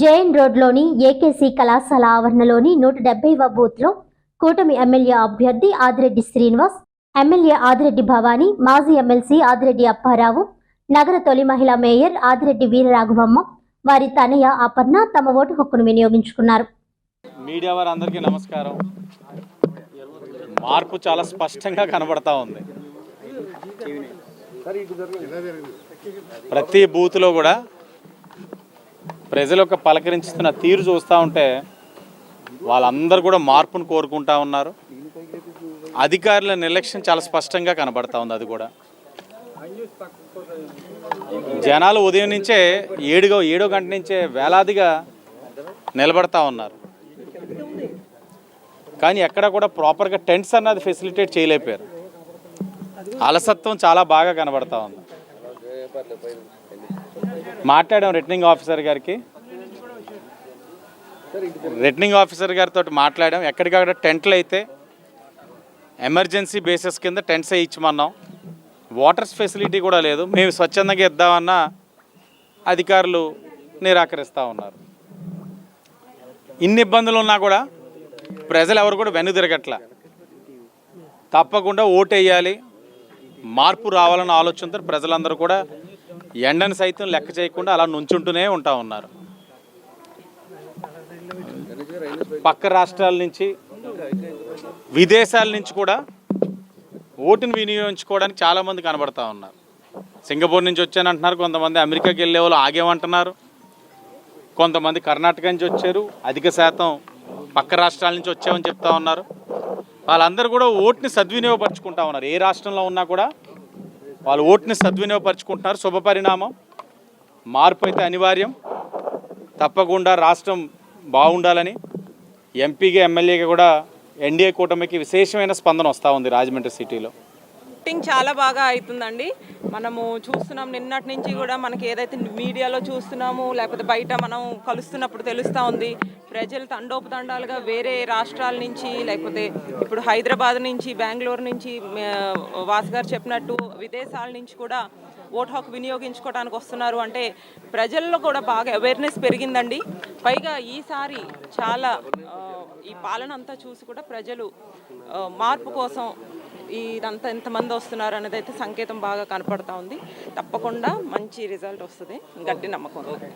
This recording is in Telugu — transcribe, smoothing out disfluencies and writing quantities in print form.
జేఎన్ రోడ్లోని ఏకేసీ కళాశాల ఆవరణలోని 170వ బూత్లో కూటమి ఎమ్మెల్యే అభ్యర్థి ఆదిరెడ్డి శ్రీనివాస్, ఎమ్మెల్యే ఆదిరెడ్డి భవానీ, మాజీ ఎమ్మెల్సీ ఆదిరెడ్డి అప్పారావు, నగర తొలి మహిళా మేయర్ ఆదిరెడ్డి వీరరాఘవమ్మ, వారి తనయ అపర్ణ తమ ఓటు హక్కును వినియోగించుకున్నారు. మీడియా వారందరికీ నమస్కారం. మార్పు చాలా స్పష్టంగా కనబడతా ఉంది. ప్రతి బూత్లో కూడా ప్రజలకు పలకరించుతున్న తీరు చూస్తూ ఉంటే వాళ్ళందరూ కూడా మార్పును కోరుకుంటా ఉన్నారు. అధికారుల నిర్లక్ష్యం చాలా స్పష్టంగా కనబడతా ఉంది. అది కూడా జనాలు ఉదయం నుంచే ఏడో గంట నుంచే వేలాదిగా నిలబడతా ఉన్నారు. కానీ ఎక్కడ కూడా ప్రాపర్గా టెంట్స్ అన్నది ఫెసిలిటేట్ చేయలేకపోయారు. అలసత్వం చాలా బాగా కనబడతా ఉంది. మాట్లాడాం రిటర్నింగ్ ఆఫీసర్ గారితో మాట్లాడాం. ఎక్కడికక్కడ టెంట్లు అయితే ఎమర్జెన్సీ బేసిస్ కింద టెంట్స్ ఇచ్చమన్నాం. వాటర్స్ ఫెసిలిటీ కూడా లేదు. మేము స్వచ్ఛందంగా ఇద్దామన్నా అధికారులు నిరాకరిస్తూ ఉన్నారు. ఇన్ని ఇబ్బందులు ఉన్నా కూడా ప్రజలు ఎవరు కూడా వెనుదిరగట్ల. తప్పకుండా ఓటు వేయాలి, మార్పు రావాలన్న ఆలోచనతో ప్రజలందరూ కూడా ఎండను సైతం లెక్క చేయకుండా అలా నుంచుంటూనే ఉంటా ఉన్నారు. పక్క రాష్ట్రాల నుంచి, విదేశాల నుంచి కూడా ఓటును వినియోగించుకోవడానికి చాలామంది కనబడతా ఉన్నారు. సింగపూర్ నుంచి వచ్చానంటున్నారు, కొంతమంది అమెరికాకి వెళ్ళే వాళ్ళు ఆగేమంటున్నారు, కొంతమంది కర్ణాటక నుంచి వచ్చారు, అధిక శాతం పక్క రాష్ట్రాల నుంచి వచ్చామని చెప్తా ఉన్నారు. వాళ్ళందరూ కూడా ఓటుని సద్వినియోగపరుచుకుంటా ఉన్నారు. ఏ రాష్ట్రంలో ఉన్నా కూడా వాళ్ళు ఓటుని సద్వినియోగపరుచుకుంటున్నారు. శుభపరిణామం. మార్పు అయితే అనివార్యం. తప్పకుండా రాష్ట్రం బాగుండాలని ఎంపీగా ఎమ్మెల్యేగా కూడా ఎన్డీఏ కూటమికి విశేషమైన స్పందన వస్తూ ఉంది రాజమండ్రి సిటీలో. ఓటింగ్ చాలా బాగా అవుతుందండి. మనము చూస్తున్నాం నిన్నటి నుంచి కూడా మనకి ఏదైతే మీడియాలో చూస్తున్నాము, లేకపోతే బయట మనం కలుస్తున్నప్పుడు తెలుస్తూ ఉంది. ప్రజలు తండోపతండాలుగా వేరే రాష్ట్రాల నుంచి, లేకపోతే ఇప్పుడు హైదరాబాద్ నుంచి, బెంగళూరు నుంచి, వాసు గారు చెప్పినట్టు విదేశాల నుంచి కూడా ఓటు హక్కు వినియోగించుకోవడానికి వస్తున్నారు. అంటే ప్రజల్లో కూడా బాగా అవేర్నెస్ పెరిగిందండి. పైగా ఈసారి చాలా ఈ పాలన అంతా చూసి కూడా ప్రజలు మార్పు కోసం ఇదంతా ఎంతమంది వస్తున్నారు అనేది అయితే సంకేతం బాగా కనపడతా ఉంది. తప్పకుండా మంచి రిజల్ట్ వస్తుంది, గట్టి నమ్మకం ఉంది.